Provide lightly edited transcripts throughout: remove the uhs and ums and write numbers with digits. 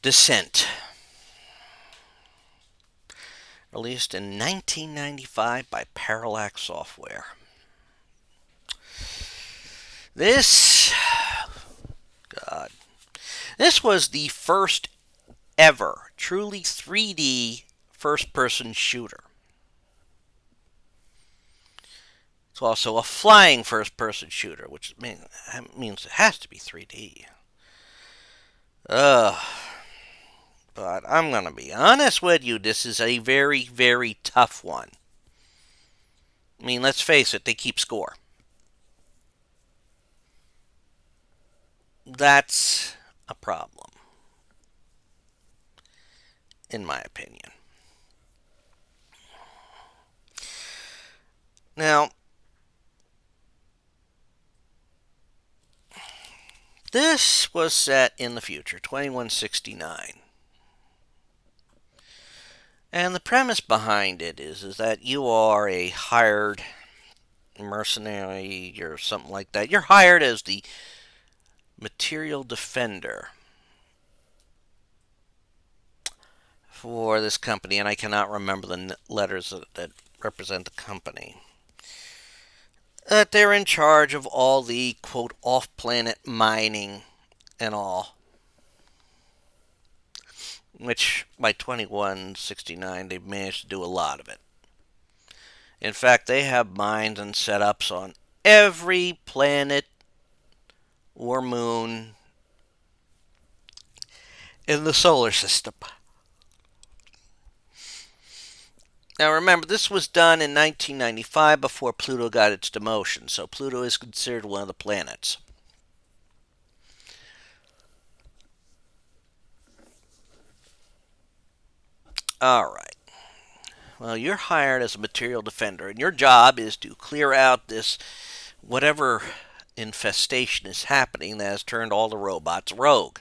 Descent, released in 1995 by Parallax Software. This, God, this was the first ever truly 3D first person shooter. It's also a flying first person shooter, which means it has to be 3D. Ugh. But I'm going to be honest with you, this is a very, very tough one. I mean, let's face it, they keep score. That's a problem, in my opinion. Now, this was set in the future, 2169. And the premise behind it is that you are a hired mercenary or something like that. You're hired as the material defender for this company, and I cannot remember the letters that represent the company. That they're in charge of all the quote off planet mining and all. Which by 2169 they've managed to do a lot of it. In fact, they have mines and setups on every planet or moon in the solar system. Now remember, this was done in 1995 before Pluto got its demotion, so Pluto is considered one of the planets. Alright. Well, you're hired as a material defender, and your job is to clear out this whatever infestation is happening that has turned all the robots rogue.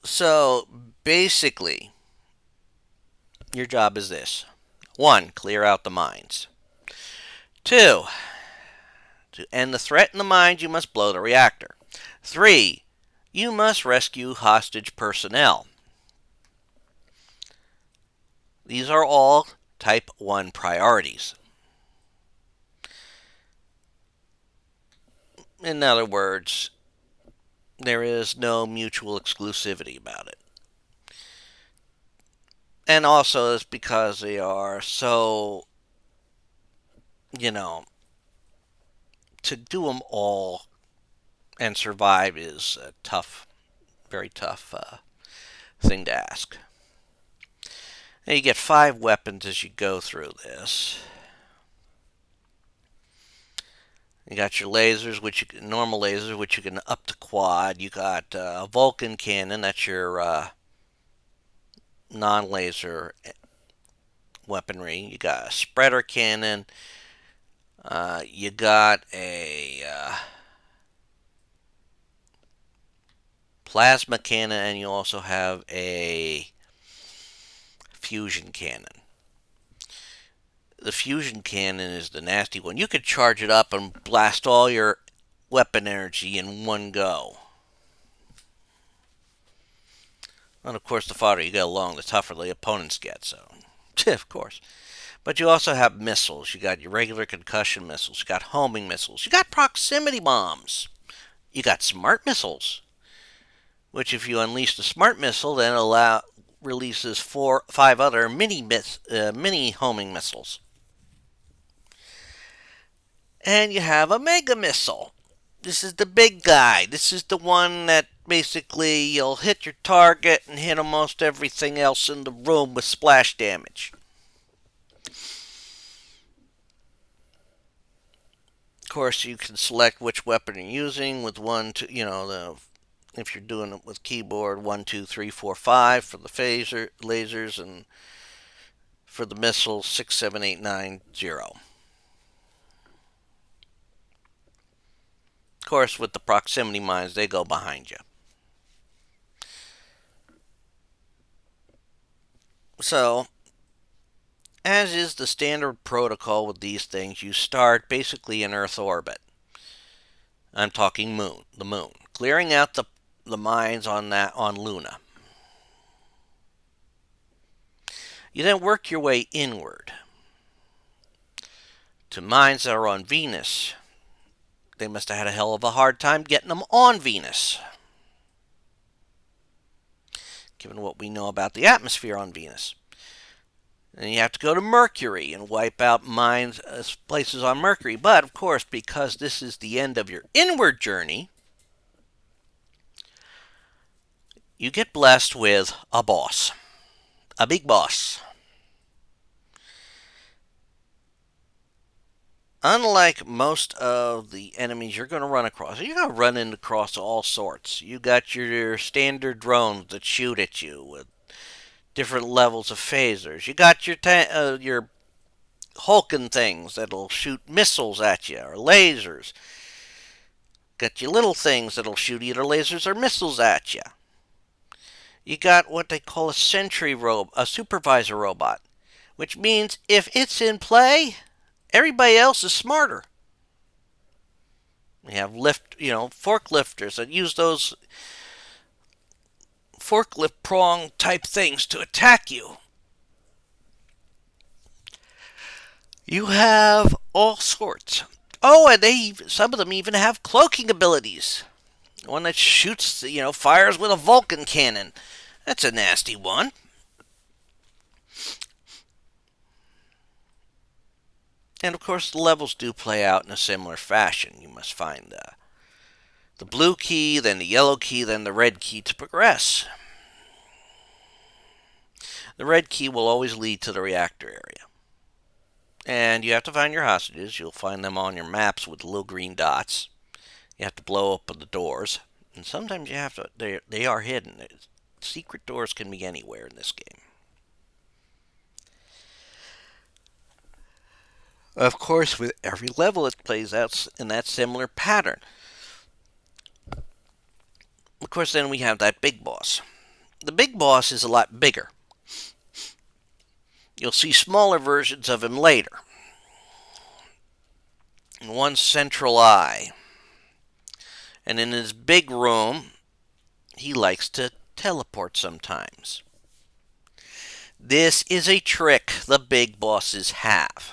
So basically, your job is this: one, clear out the mines. Two, to end the threat in the mines, you must blow the reactor. Three, you must rescue hostage personnel. These are all Type 1 priorities. In other words, there is no mutual exclusivity about it. And also, it's because they are so, you know, to do them all and survive is a tough, very tough thing to ask. And you get 5 weapons as you go through this. You got your lasers, normal lasers, which you can up to quad. You got a Vulcan cannon, that's your non-laser weaponry. You got a spreader cannon. You got a plasma cannon, and you also have a fusion cannon. The fusion cannon is the nasty one. You could charge it up and blast all your weapon energy in one go. And of course, the farther you get along, the tougher the opponents get. So, of course. But you also have missiles. You got your regular concussion missiles. You got homing missiles. You got proximity bombs. You got smart missiles, which if you unleash the smart missile, then releases 5 other mini homing missiles. And you have a mega missile. This is the big guy. This is the one that basically you'll hit your target and hit almost everything else in the room with splash damage. Of course, you can select which weapon you're using with if you're doing it with keyboard 1, 2, 3, 4, 5 for the phaser lasers, and for the missiles 6, 7, 8, 9, 0. Of course, with the proximity mines, they go behind you. So, as is the standard protocol with these things, you start basically in Earth orbit. I'm talking the moon. Clearing out the mines on Luna. You then work your way inward to mines that are on Venus. They must have had a hell of a hard time getting them on Venus, given what we know about the atmosphere on Venus. And you have to go to Mercury and wipe out mines, places on Mercury. But, of course, because this is the end of your inward journey, you get blessed with a boss. A big boss. Unlike most of the enemies you're going to run across, you're going to run across all sorts. You got your standard drones that shoot at you with different levels of phasers. You got your Hulking things that'll shoot missiles at you or lasers. Got your little things that'll shoot either lasers or missiles at you. You got what they call a supervisor robot, which means if it's in play, everybody else is smarter. We have forklifters that use those forklift prong type things to attack you. You have all sorts. Oh, and some of them even have cloaking abilities. One that shoots, fires with a Vulcan cannon. That's a nasty one. And of course, the levels do play out in a similar fashion. You must find the blue key, then the yellow key, then the red key to progress. The red key will always lead to the reactor area. And you have to find your hostages. You'll find them on your maps with the little green dots. You have to blow open the doors. And sometimes you have to, they are hidden. Secret doors can be anywhere in this game. Of course, with every level it plays out in that similar pattern. Of course, then we have that big boss. The big boss is a lot bigger. You'll see smaller versions of him later. In one central eye. And in his big room, he likes to teleport sometimes. This is a trick the big bosses have.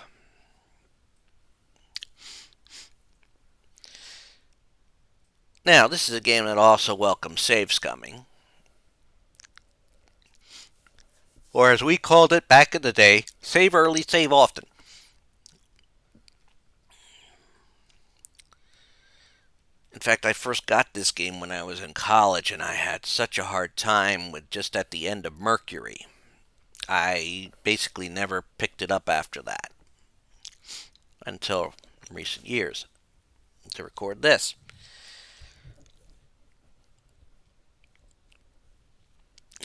Now, this is a game that also welcomes save scumming. Or as we called it back in the day, save early, save often. In fact, I first got this game when I was in college, and I had such a hard time with just at the end of Mercury. I basically never picked it up after that. Until recent years. To record this.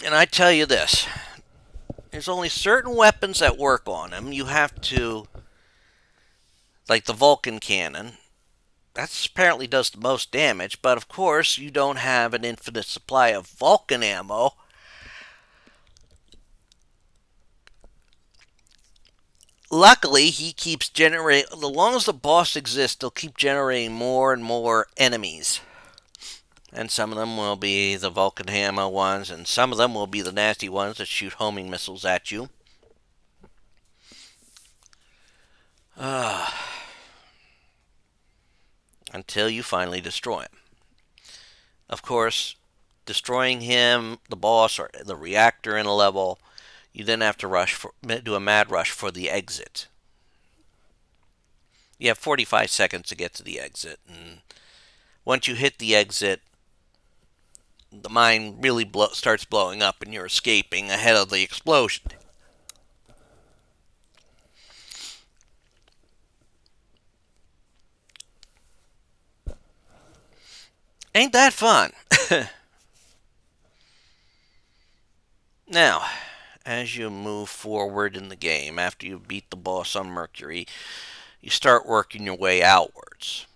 And I tell you this. There's only certain weapons that work on them. You have to, like the Vulcan cannon, that apparently does the most damage, but of course you don't have an infinite supply of Vulcan ammo. Luckily, he keeps generating, as long as the boss exists, they'll keep generating more and more enemies. And some of them will be the Vulcan ammo ones, and some of them will be the nasty ones that shoot homing missiles at you. Until you finally destroy him. Of course, destroying him, the boss, or the reactor in a level, you then have to do a mad rush for the exit. You have 45 seconds to get to the exit, and once you hit the exit, the mine really starts blowing up and you're escaping ahead of the explosion. Ain't that fun? Now, as you move forward in the game, after you beat the boss on Mercury, you start working your way outwards.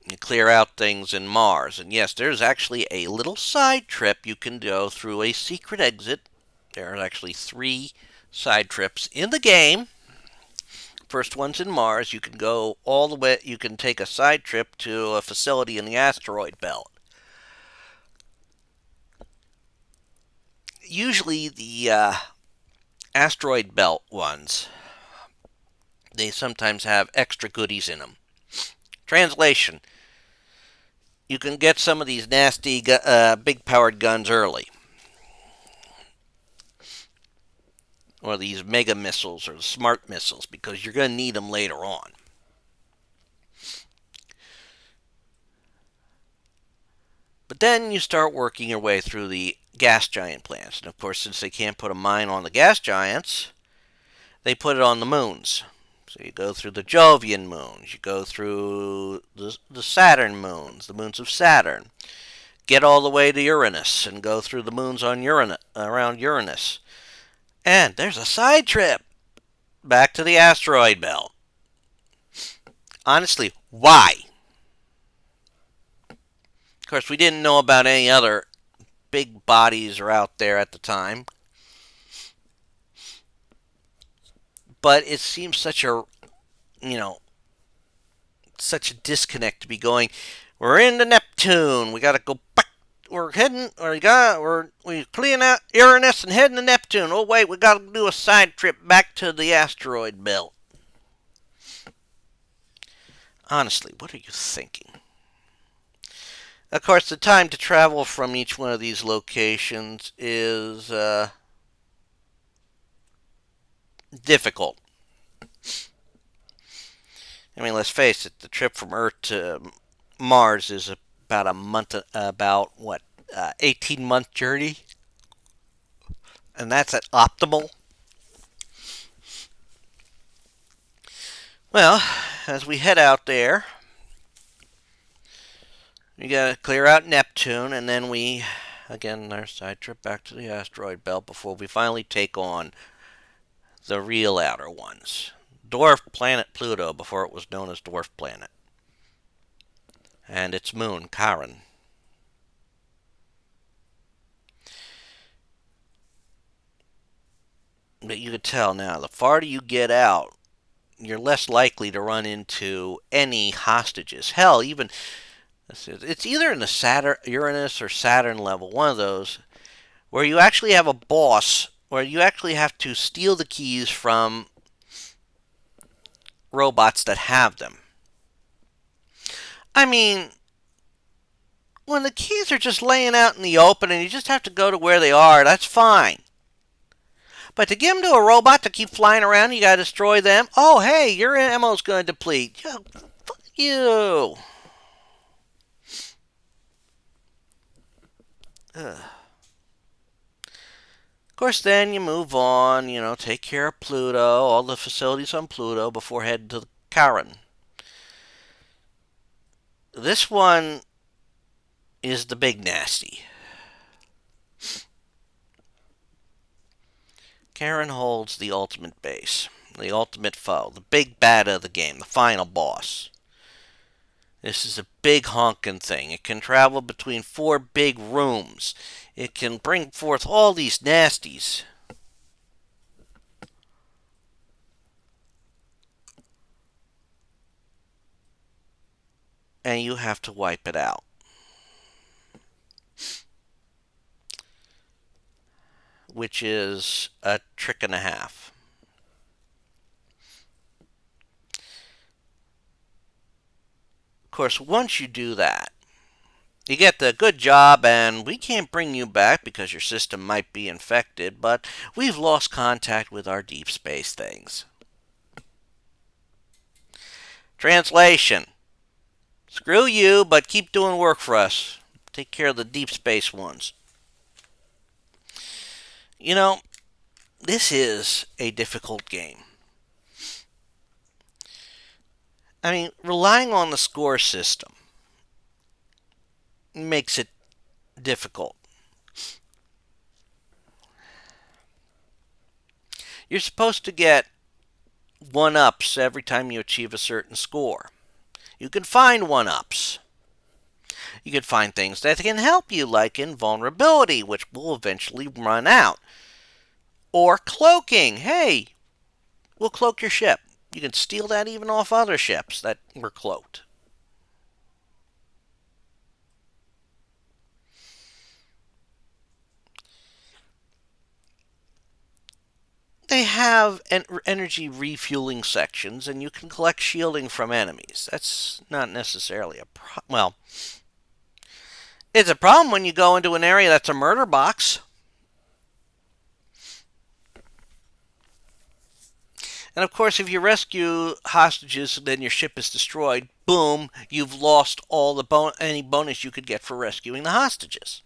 You clear out things in Mars. And yes, there's actually a little side trip you can go through a secret exit. There are actually 3 side trips in the game first one's in Mars. You can go all the way, you can take a side trip to a facility in the asteroid belt. Usually the asteroid belt ones, they sometimes have extra goodies in them. Translation: you can get some of these nasty big powered guns early. Or these mega missiles or smart missiles, because you're going to need them later on. But then you start working your way through the gas giant plants. And of course, since they can't put a mine on the gas giants, they put it on the moons. So you go through the Jovian moons, you go through the Saturn moons, the moons of Saturn, get all the way to Uranus and go through the moons on around Uranus. And there's a side trip back to the asteroid belt. Honestly, why? Of course, we didn't know about any other big bodies are out there at the time. But it seems such a, such a disconnect to be going, we're into Neptune, we got to go back, we're heading, we're clearing out Uranus and heading to Neptune. Oh, wait, we got to do a side trip back to the asteroid belt. Honestly, what are you thinking? Of course, the time to travel from each one of these locations is difficult. I mean, let's face it, the trip from Earth to Mars is about 18-month journey. And that's at optimal. Well, as we head out there, we gotta clear out Neptune, and then our side trip back to the asteroid belt before we finally take on the real outer ones. Dwarf planet Pluto, before it was known as Dwarf Planet. And its moon, Charon. But you could tell now, the farther you get out, you're less likely to run into any hostages. Hell, even it's either in the Uranus or Saturn level, one of those, where you actually have a boss, where you actually have to steal the keys from robots that have them. I mean, when the keys are just laying out in the open and you just have to go to where they are, that's fine. But to give them to a robot to keep flying around, you gotta destroy them. Oh, hey, your ammo's gonna deplete. Yeah, fuck you. Ugh. Of course, then you move on, take care of Pluto, all the facilities on Pluto before heading to Charon. This one is the big nasty. Charon holds the ultimate base, the ultimate foe, the big bad of the game, the final boss. This is a big honkin' thing. It can travel between 4 big rooms. It can bring forth all these nasties. And you have to wipe it out. Which is a trick and a half. Of course, once you do that, you get the good job, and we can't bring you back because your system might be infected, but we've lost contact with our deep space things. Translation: screw you, but keep doing work for us. Take care of the deep space ones. This is a difficult game. I mean, relying on the score system makes it difficult. You're supposed to get 1-ups every time you achieve a certain score. You can find 1-ups. You can find things that can help you, like invulnerability, which will eventually run out. Or cloaking. Hey, we'll cloak your ship. You can steal that even off other ships that were cloaked. They have energy refueling sections, and you can collect shielding from enemies. That's not necessarily a well, it's a problem when you go into an area that's a murder box. And of course, if you rescue hostages, then your ship is destroyed. Boom, you've lost all the any bonus you could get for rescuing the hostages.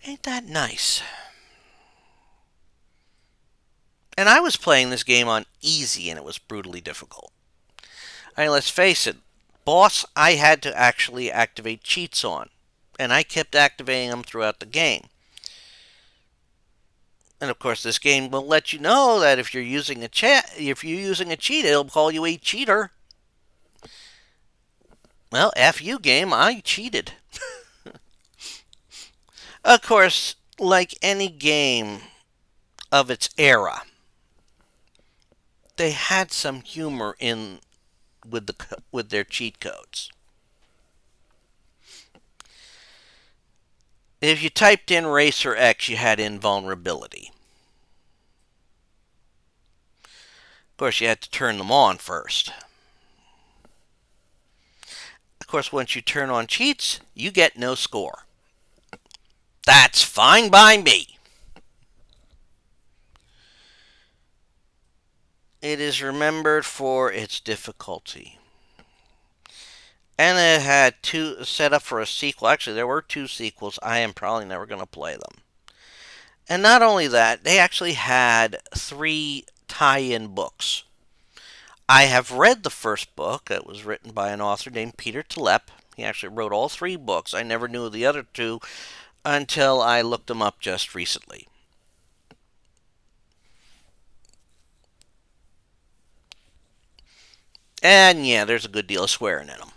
Ain't that nice? And I was playing this game on easy, and it was brutally difficult. I mean, let's face it, boss, I had to actually activate cheats on, and I kept activating them throughout the game. And of course, this game will let you know that if you're using a cheat, it'll call you a cheater. Well, F you, game, I cheated. Of course, like any game of its era, they had some humor in with their cheat codes. If you typed in Racer X, you had invulnerability. Of course, you had to turn them on first. Of course, once you turn on cheats, you get no score. That's fine by me. It is remembered for its difficulty. And it had two set up for a sequel. Actually, there were two sequels. I am probably never going to play them. And not only that, they actually had 3 tie-in books. I have read the first book. It was written by an author named Peter Talep. He actually wrote all 3 books. I never knew the other 2 until I looked them up just recently. And yeah, there's a good deal of swearing in them,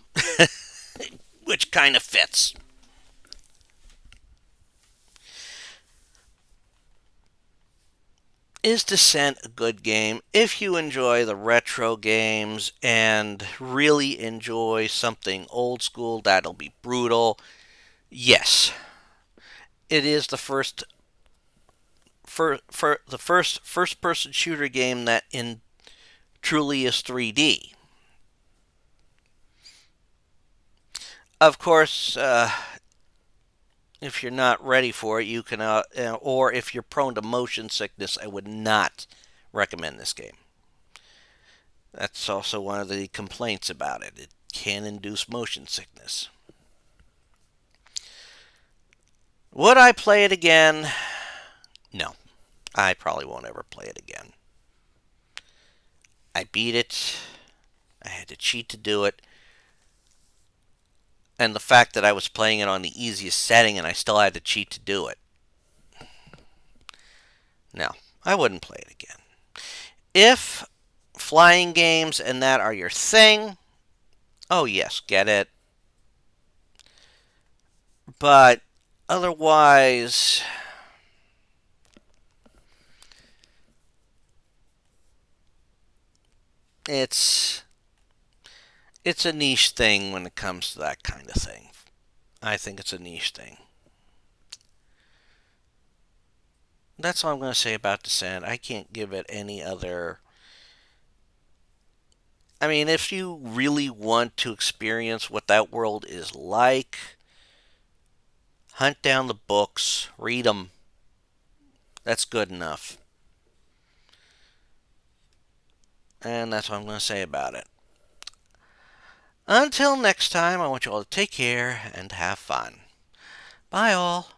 which kind of fits. Is Descent a good game? If you enjoy the retro games and really enjoy something old school that'll be brutal, yes. It is the first person shooter game that in truly is 3D. Of course, if you're not ready for it, you can, or if you're prone to motion sickness, I would not recommend this game. That's also one of the complaints about it. It can induce motion sickness. Would I play it again? No. I probably won't ever play it again. I beat it. I had to cheat to do it. And the fact that I was playing it on the easiest setting and I still had to cheat to do it. No, I wouldn't play it again. If flying games and that are your thing, oh yes, get it. But otherwise, it's a niche thing when it comes to that kind of thing. I think it's a niche thing. That's all I'm going to say about Descent. I can't give it any other. I mean, if you really want to experience what that world is like, hunt down the books, read them. That's good enough. And that's what I'm going to say about it. Until next time, I want you all to take care and have fun. Bye, all.